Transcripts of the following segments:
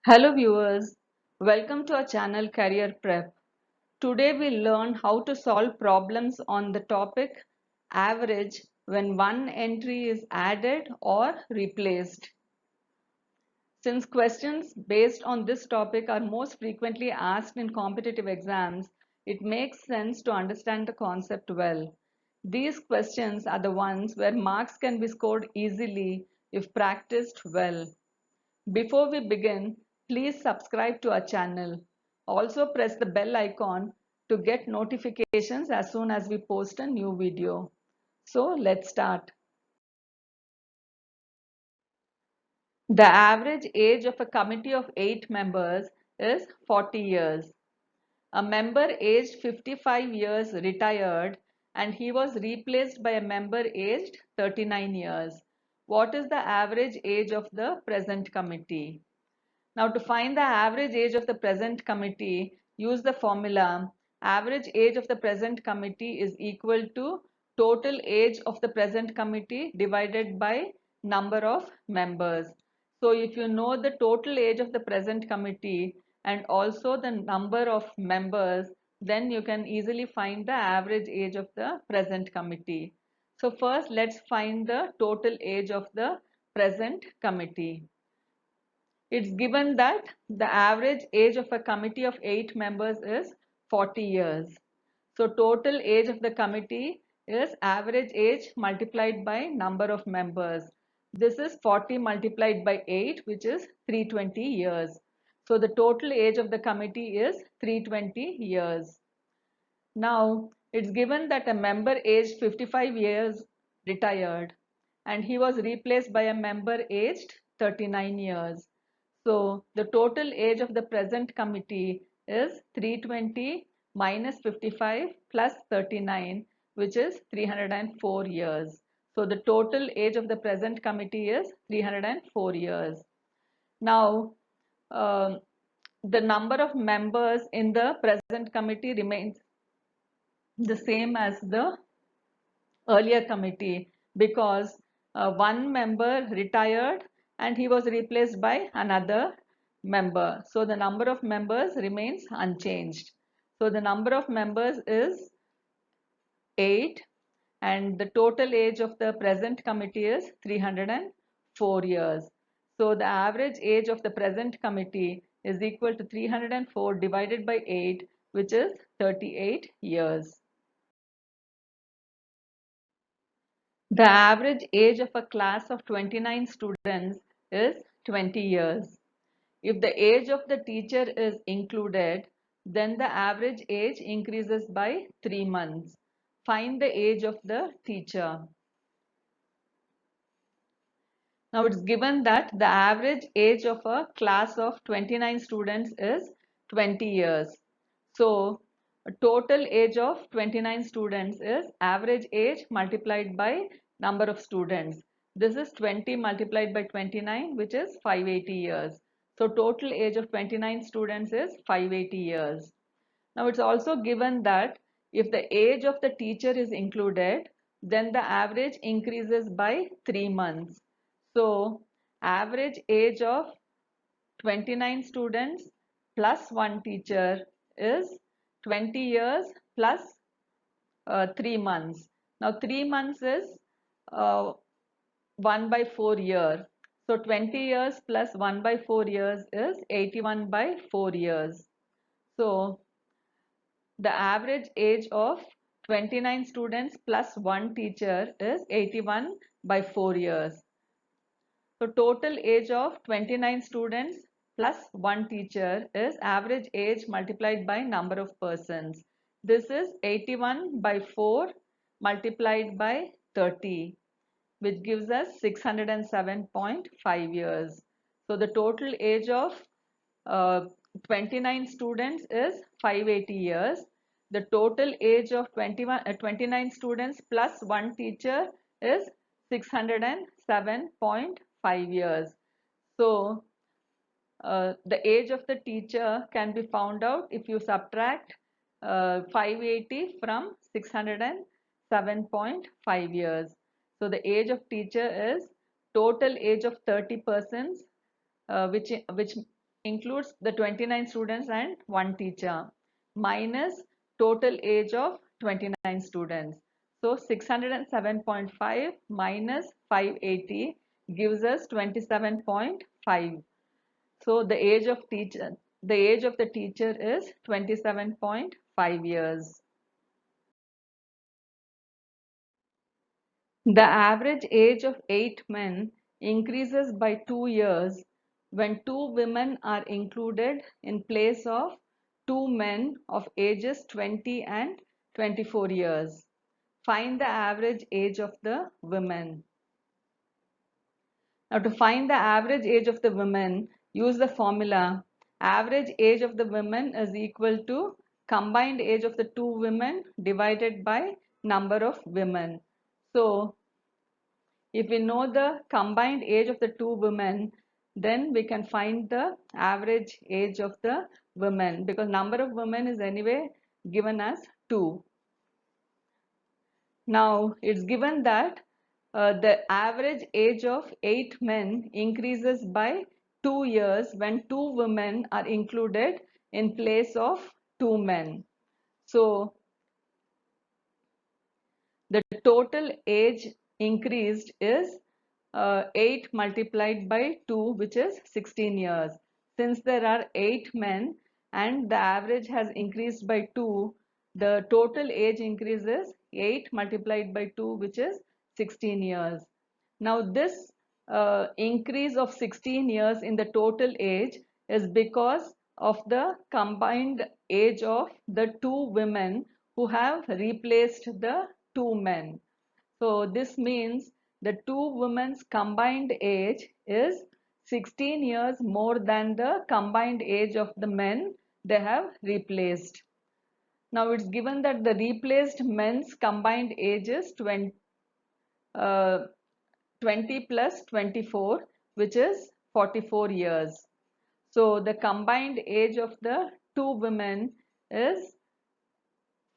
Hello viewers, welcome to our channel Career Prep. Today we'll learn how to solve problems on the topic average when one entry is added or replaced. Since questions based on this topic are most frequently asked in competitive exams, it makes sense to understand the concept well. These questions are the ones where marks can be scored easily if practiced well. Before we begin, please subscribe to our channel. Also press the bell icon to get notifications as soon as we post a new video. So let's start. The average age of a committee of 8 members is 40 years. A member aged 55 years retired and he was replaced by a member aged 39 years. What is the average age of the present committee? Now to find the average age of the present committee, use the formula average age of the present committee is equal to total age of the present committee divided by number of members. So if you know the total age of the present committee and also the number of members, then you can easily find the average age of the present committee. So first let's find the total age of the present committee. It's given that the average age of a committee of 8 members is 40 years. So total age of the committee is average age multiplied by number of members. This is 40 multiplied by 8, which is 320 years. So the total age of the committee is 320 years. Now, it's given that a member aged 55 years retired and he was replaced by a member aged 39 years. So, the total age of the present committee is 320 minus 55 plus 39, which is 304 years. So, the total age of the present committee is 304 years. Now, um the number of members in the present committee remains the same as the earlier committee because one member retired and he was replaced by another member. So the number of members remains unchanged. So the number of members is 8 and the total age of the present committee is 304 years. So the average age of the present committee is equal to 304 divided by 8, which is 38 years. The average age of a class of 29 students is 20 years. If the age of the teacher is included, then the average age increases by 3 months. Find the age of the teacher. Now it's given that the average age of a class of 29 students is 20 years. So total age of 29 students is average age multiplied by number of students. This is 20 multiplied by 29, which is 580 years. So total age of 29 students is 580 years. Now it's also given that if the age of the teacher is included, then the average increases by 3 months. So average age of 29 students plus one teacher is 20 years plus 3 months. Now 3 months is uh, 1 by 4 year. So 20 years plus 1 by 4 years is 81 by 4 years. So the average age of 29 students plus one teacher is 81 by 4 years. So total age of 29 students plus one teacher is average age multiplied by number of persons. This is 81 by 4 multiplied by 30, which gives us 607.5 years. So the total age of uh, 29 students is 580 years. The total age of 29 students plus one teacher is 607.5 years. So the age of the teacher can be found out if you subtract 580 from 607.5 years. So the age of teacher is total age of 30 persons, which includes the 29 students and one teacher minus total age of 29 students. So 607.5 minus 580 gives us 27.5. So the age of the teacher is 27.5 years. The average age of 8 men increases by 2 years when 2 women are included in place of 2 men of ages 20 and 24 years. Find the average age of the women. Now to find the average age of the women, use the formula. Average age of the women is equal to combined age of the 2 women divided by number of women. So if we know the combined age of the 2 women, then we can find the average age of the women because number of women is anyway given as 2. Now it's given that the average age of 8 men increases by 2 years when 2 women are included in place of 2 men. So the total age increased is 8 multiplied by 2, which is 16 years. Since there are 8 men and the average has increased by 2, the total age increases 8 multiplied by 2, which is 16 years. Now this increase of 16 years in the total age is because of the combined age of the 2 women who have replaced the 2 men. So this means the 2 women's combined age is 16 years more than the combined age of the men they have replaced. Now it's given that the replaced men's combined age is 20, uh, 20 plus 24, which is 44 years. So the combined age of the 2 women is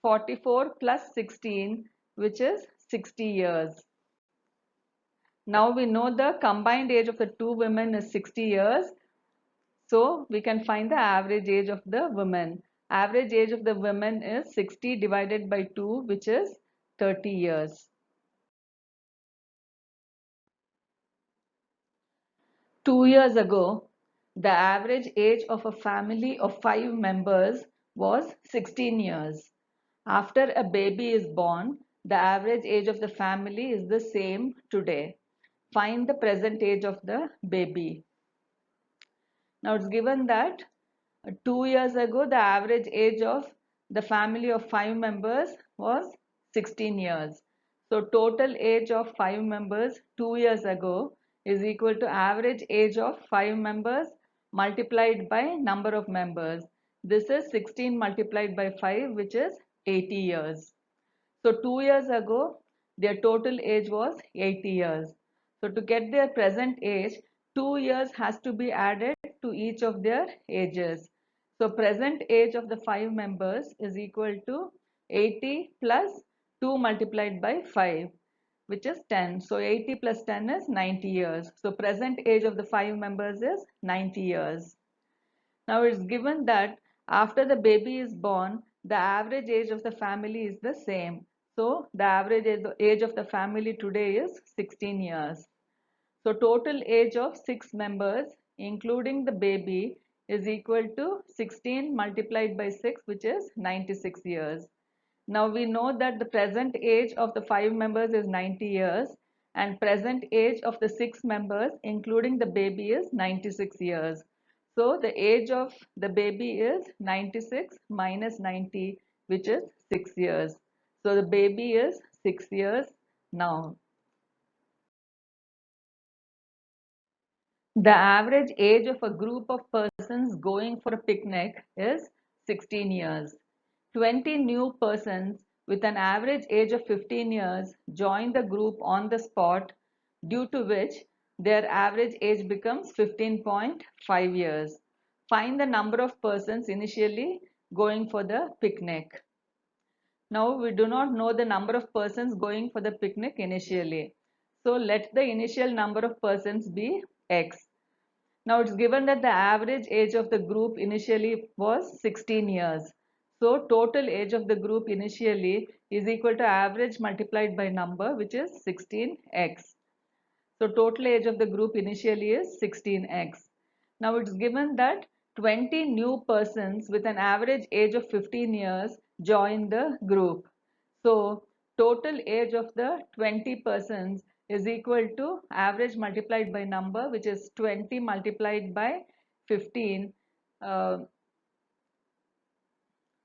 44 plus 16, which is 60 years. Now we know the combined age of the 2 women is 60 years. So we can find the average age of the women. Average age of the women is 60 divided by 2, which is 30 years. 2 years ago, the average age of a family of 5 members was 16 years. After a baby is born, the average age of the family is the same today. Find the present age of the baby. Now it's given that 2 years ago, the average age of the family of 5 members was 16 years. So total age of 5 members 2 years ago is equal to average age of 5 members multiplied by number of members. This is 16 multiplied by 5, which is 80 years. So 2 years ago, their total age was 80 years. So to get their present age, 2 years has to be added to each of their ages. So present age of the 5 members is equal to 80 plus 2 multiplied by 5, which is 10. So 80 plus 10 is 90 years. So present age of the 5 members is 90 years. Now it's given that after the baby is born, the average age of the family is the same. So the average age of the family today is 16 years. So total age of 6 members, including the baby, is equal to 16 multiplied by 6, which is 96 years. Now we know that the present age of the 5 members is 90 years and present age of the 6 members, including the baby, is 96 years. So the age of the baby is 96 minus 90, which is 6 years. So the baby is 6 years now. The average age of a group of persons going for a picnic is 16 years. 20 new persons with an average age of 15 years join the group on the spot, due to which their average age becomes 15.5 years. Find the number of persons initially going for the picnic. Now we do not know the number of persons going for the picnic initially. So let the initial number of persons be X. Now it's given that the average age of the group initially was 16 years. So total age of the group initially is equal to average multiplied by number, which is 16x. So total age of the group initially is 16x. Now it's given that 20 new persons with an average age of 15 years join the group. So total age of the 20 persons is equal to average multiplied by number, which is 20 multiplied by 15, uh,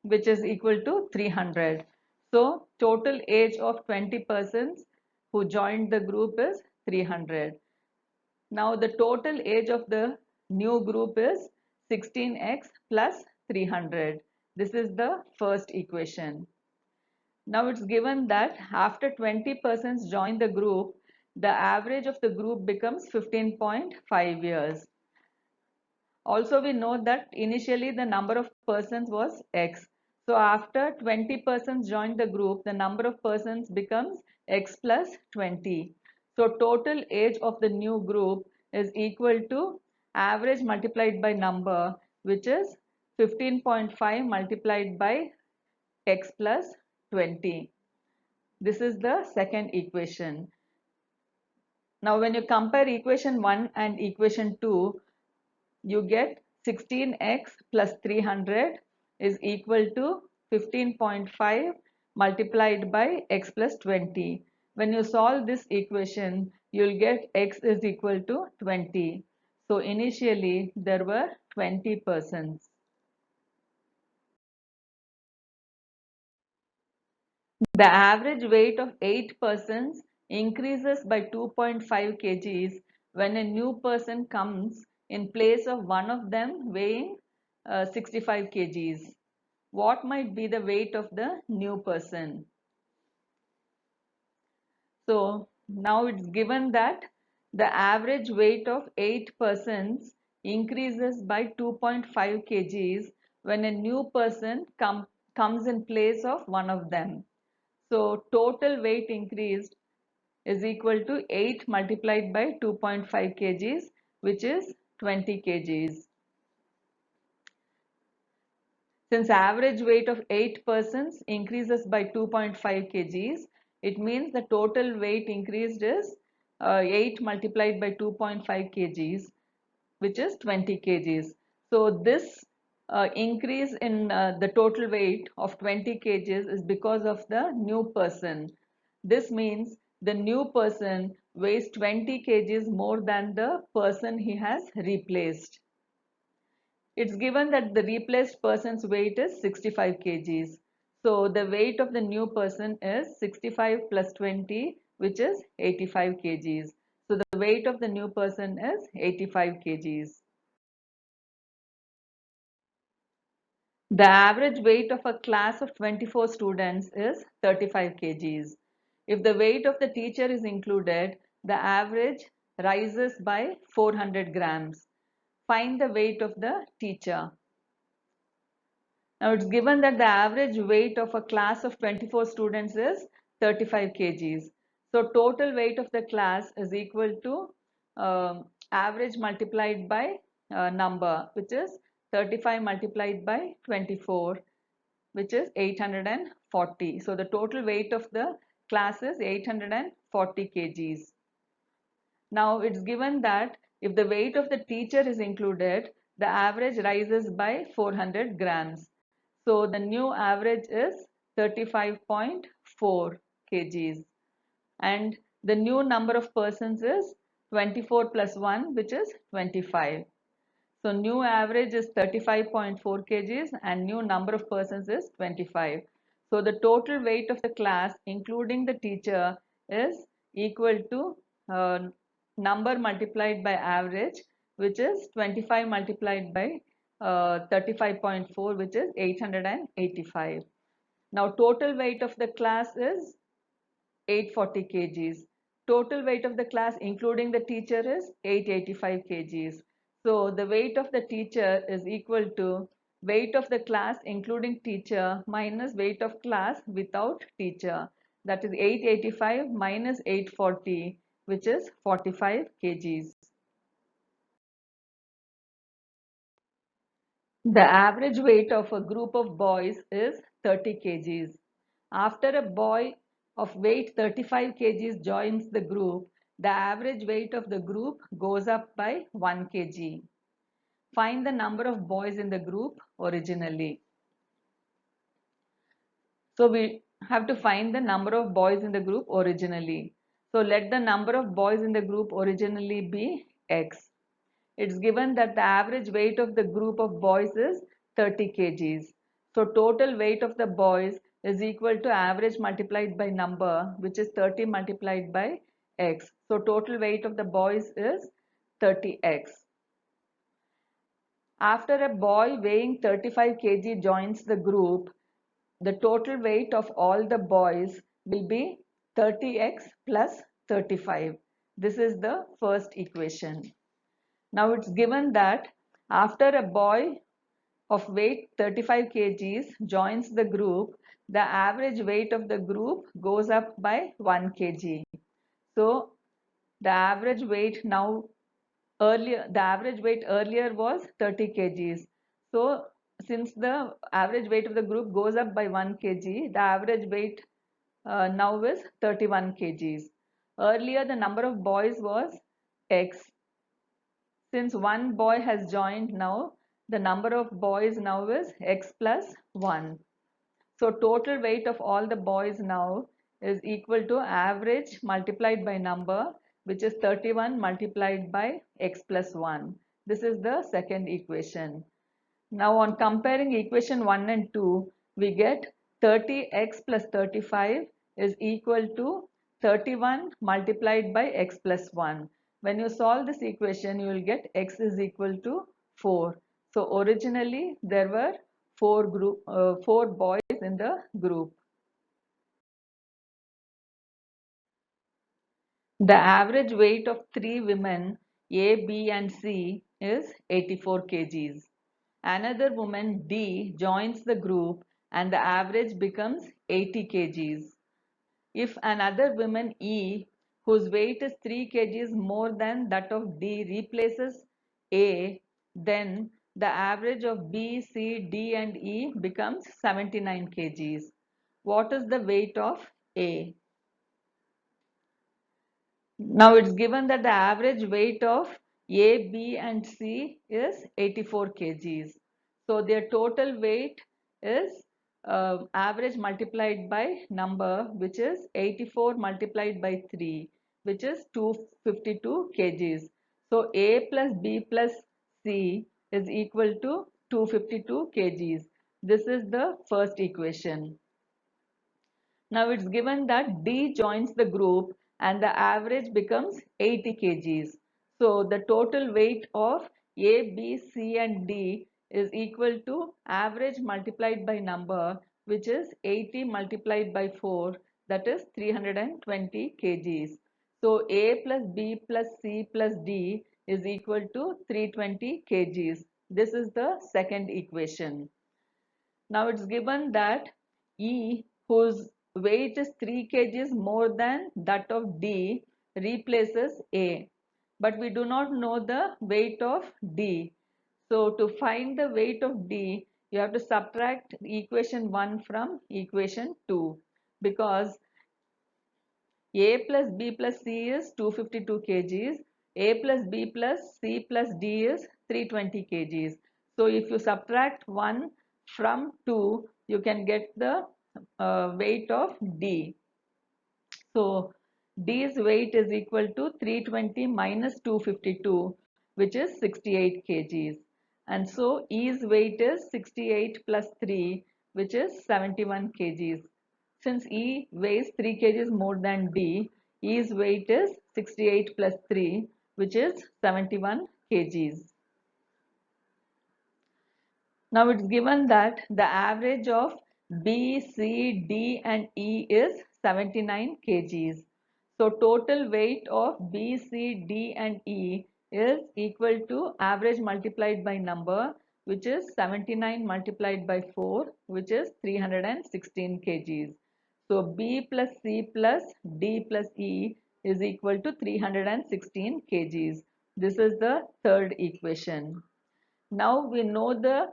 which is equal to 300. So total age of 20 persons who joined the group is 300. Now the total age of the new group is 16x plus 300. This is the first equation. Now it's given that after 20 persons join the group, the average of the group becomes 15.5 years. Also, we know that initially the number of persons was x. So after 20 persons join the group, the number of persons becomes x plus 20. So total age of the new group is equal to average multiplied by number, which is 15.5 multiplied by x plus 20. This is the second equation. Now when you compare equation 1 and equation 2, you get 16x plus 300 is equal to 15.5 multiplied by x plus 20. When you solve this equation, you'll get x is equal to 20. So initially there were 20 persons. The average weight of 8 persons increases by 2.5 kgs when a new person comes in place of one of them weighing 65 kgs. What might be the weight of the new person? So now it's given that the average weight of 8 persons increases by 2.5 kgs when a new person comes in place of one of them. So total weight increased is equal to 8 multiplied by 2.5 kgs, which is 20 kgs. Since average weight of 8 persons increases by 2.5 kgs, it means the total weight increased is 8 multiplied by 2.5 kgs, which is 20 kgs. So this increase in the total weight of 20 kgs is because of the new person. This means the new person weighs 20 kgs more than the person he has replaced. It's given that the replaced person's weight is 65 kgs. So the weight of the new person is 65 plus 20, which is 85 kgs. So the weight of the new person is 85 kgs. The average weight of a class of 24 students is 35 kgs. If the weight of the teacher is included, the average rises by 400 grams. Find the weight of the teacher. Now it's given that the average weight of a class of 24 students is 35 kgs. So total weight of the class is equal to average multiplied by number, which is 35 multiplied by 24, which is 840. So the total weight of the class is 840 kgs. Now it's given that if the weight of the teacher is included, the average rises by 400 grams. So the new average is 35.4 kgs and the new number of persons is 24 plus 1, which is 25. So new average is 35.4 kgs and new number of persons is 25. So the total weight of the class including the teacher is equal to number multiplied by average, which is 25 multiplied by 35.4, which is 885. Now total weight of the class is 840 kgs. Total weight of the class including the teacher is 885 kgs. So the weight of the teacher is equal to weight of the class including teacher minus weight of class without teacher. That is 885 minus 840, which is 45 kgs. The average weight of a group of boys is 30 kgs. After a boy of weight 35 kgs joins the group, the average weight of the group goes up by 1 kg. Find the number of boys in the group originally. So we have to find the number of boys in the group originally. So let the number of boys in the group originally be X. It's given that the average weight of the group of boys is 30 kgs. So total weight of the boys is equal to average multiplied by number, which is 30 multiplied by X. So total weight of the boys is 30x. After a boy weighing 35 kg joins the group, the total weight of all the boys will be 30x plus 35. This is the first equation. Now it's given that after a boy of weight 35 kgs joins the group, the average weight of the group goes up by 1 kg. So the average weight earlier was 30 kgs. So since the average weight of the group goes up by 1 kg, the average weight now is 31 kgs. Earlier the number of boys was X. Since one boy has joined now, the number of boys now is X plus 1. So total weight of all the boys now is equal to average multiplied by number, which is 31 multiplied by X plus 1. This is the second equation. Now on comparing equation 1 and 2, we get 30x plus 35 is equal to 31 multiplied by x plus 1. When you solve this equation, you will get x is equal to 4. So originally there were four boys in the group. The average weight of three women A, B and C is 84 kgs. Another woman D joins the group and the average becomes 80 kgs. If another woman E, whose weight is 3 kgs more than that of D, replaces A, then the average of B, C, D and E becomes 79 kgs. What is the weight of A? Now it's given that the average weight of A, B and C is 84 kgs. So their total weight is average multiplied by number, which is 84 multiplied by 3, which is 252 kgs. So A plus B plus C is equal to 252 kgs. This is the first equation. Now it's given that D joins the group and the average becomes 80 kgs. So the total weight of A, B, C and D is equal to average multiplied by number, which is 80 multiplied by 4, that is 320 kgs. So A plus B plus C plus D is equal to 320 kgs. This is the second equation. Now it's given that E, whose weight is 3 kgs more than that of D, replaces A. But we do not know the weight of D. So to find the weight of D, you have to subtract equation 1 from equation 2, because A plus B plus C is 252 kgs. A plus B plus C plus D is 320 kgs. So if you subtract 1 from 2, you can get the weight of D. So D's weight is equal to 320 minus 252, which is 68 kgs. And so E's weight is 68 plus 3, which is 71 kgs. Since E weighs 3 kgs more than D, E's weight is 68 plus 3, which is 71 kgs. Now it's given that the average of B, C, D and E is 79 kgs. So total weight of B, C, D and E is equal to average multiplied by number, which is 79 multiplied by 4, which is 316 kgs. So B plus C plus D plus E is equal to 316 kgs. This is the third equation. Now we know the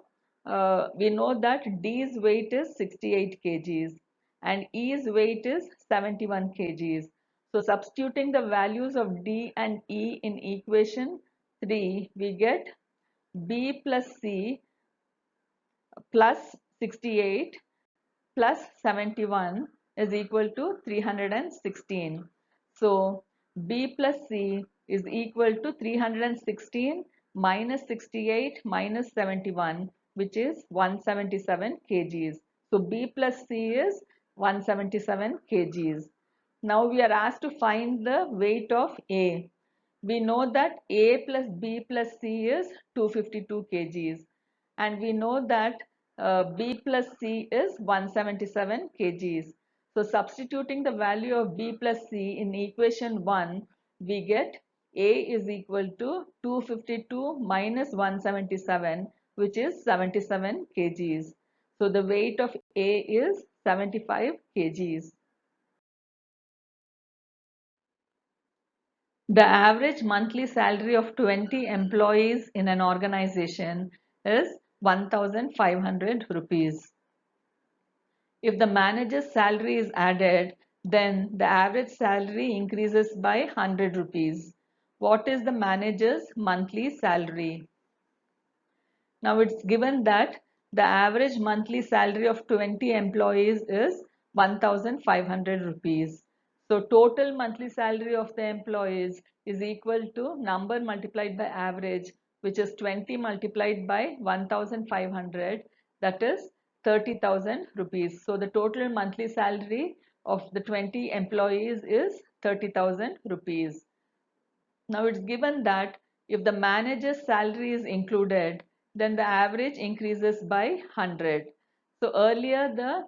we know that D's weight is 68 kgs and E's weight is 71 kgs. So substituting the values of D and E in equation 3, we get B plus C plus 68 plus 71 is equal to 316. So B plus C is equal to 316 minus 68 minus 71, which is 177 kgs. So B plus C is 177 kgs. Now we are asked to find the weight of A. We know that A plus B plus C is 252 kgs, and we know that B plus C is 177 kgs. So substituting the value of B plus C in equation 1, we get A is equal to 252 minus 177, which is 77 kgs. So the weight of A is 75 kgs. The average monthly salary of 20 employees in an organization is 1,500 rupees. If the manager's salary is added, then the average salary increases by 100 rupees. What is the manager's monthly salary? Now it's given that the average monthly salary of 20 employees is 1,500 rupees. So total monthly salary of the employees is equal to number multiplied by average, which is 20 multiplied by 1,500, that is 30,000 rupees. So the total monthly salary of the 20 employees is 30,000 rupees. Now it's given that if the manager's salary is included, then the average increases by 100. So earlier the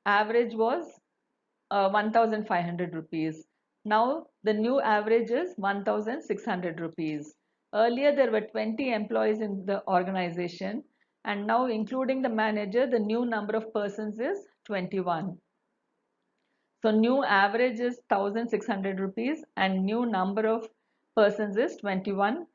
average was 1,500 rupees. Now the new average is 1,600 rupees. Earlier there were 20 employees in the organization, and now including the manager, the new number of persons is 21. So new average is 1,600 rupees and new number of persons is 21.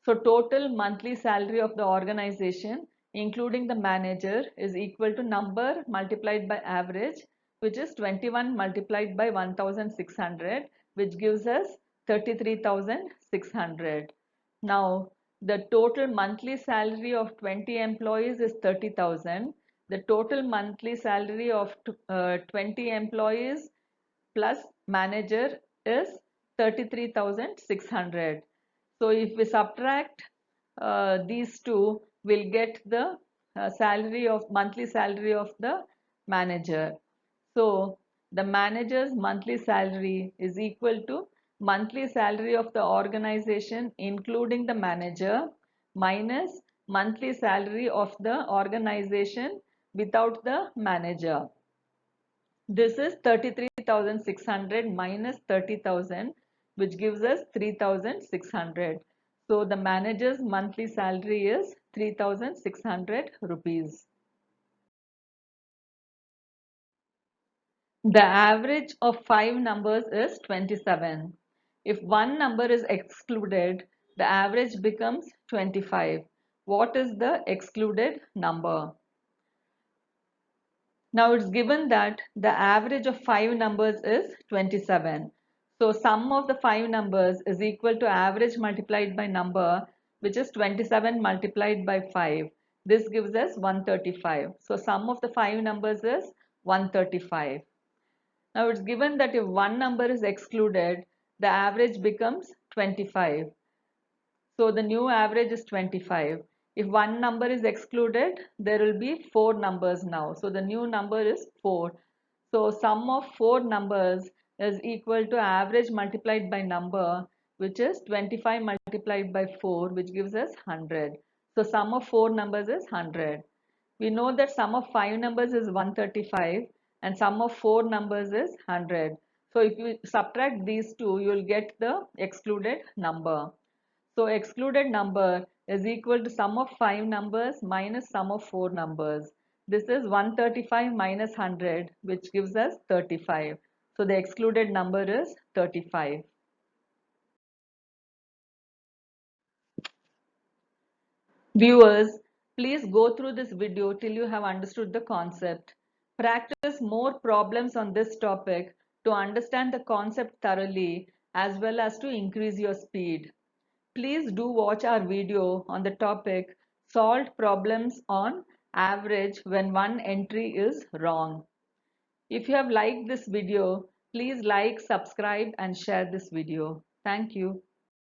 So total monthly salary of the organization, including the manager, is equal to number multiplied by average, which is 21 multiplied by 1,600, which gives us 33,600. Now, the total monthly salary of 20 employees is 30,000. The total monthly salary of 20 employees plus manager is 33,600. So if we subtract these two, we'll get the monthly salary of the manager. So the manager's monthly salary is equal to monthly salary of the organization including the manager minus monthly salary of the organization without the manager. This is 33,600 minus 30,000, which gives us 3,600. So the manager's monthly salary is 3,600 rupees. The average of five numbers is 27. If one number is excluded, the average becomes 25. What is the excluded number? Now it's given that the average of five numbers is 27. So sum of the five numbers is equal to average multiplied by number, which is 27 multiplied by 5. This gives us 135. So sum of the five numbers is 135. Now it's given that if one number is excluded, the average becomes 25. So the new average is 25. If one number is excluded, there will be four numbers now. So the new number is 4. So sum of four numbers is equal to average multiplied by number, which is 25 multiplied by 4, which gives us 100. So sum of four numbers is 100. We know that sum of five numbers is 135 and sum of four numbers is 100. So if you subtract these two, you will get the excluded number. So excluded number is equal to sum of five numbers minus sum of four numbers. This is 135 minus 100, which gives us 35. So the excluded number is 35. Viewers, Please go through this video till you have understood the concept. Practice more problems on this topic to understand the concept thoroughly as well as to increase your speed. Please do watch our video on the topic Solved Problems on Average when one entry is wrong. If you have liked this video, please like, subscribe and share this video. Thank you.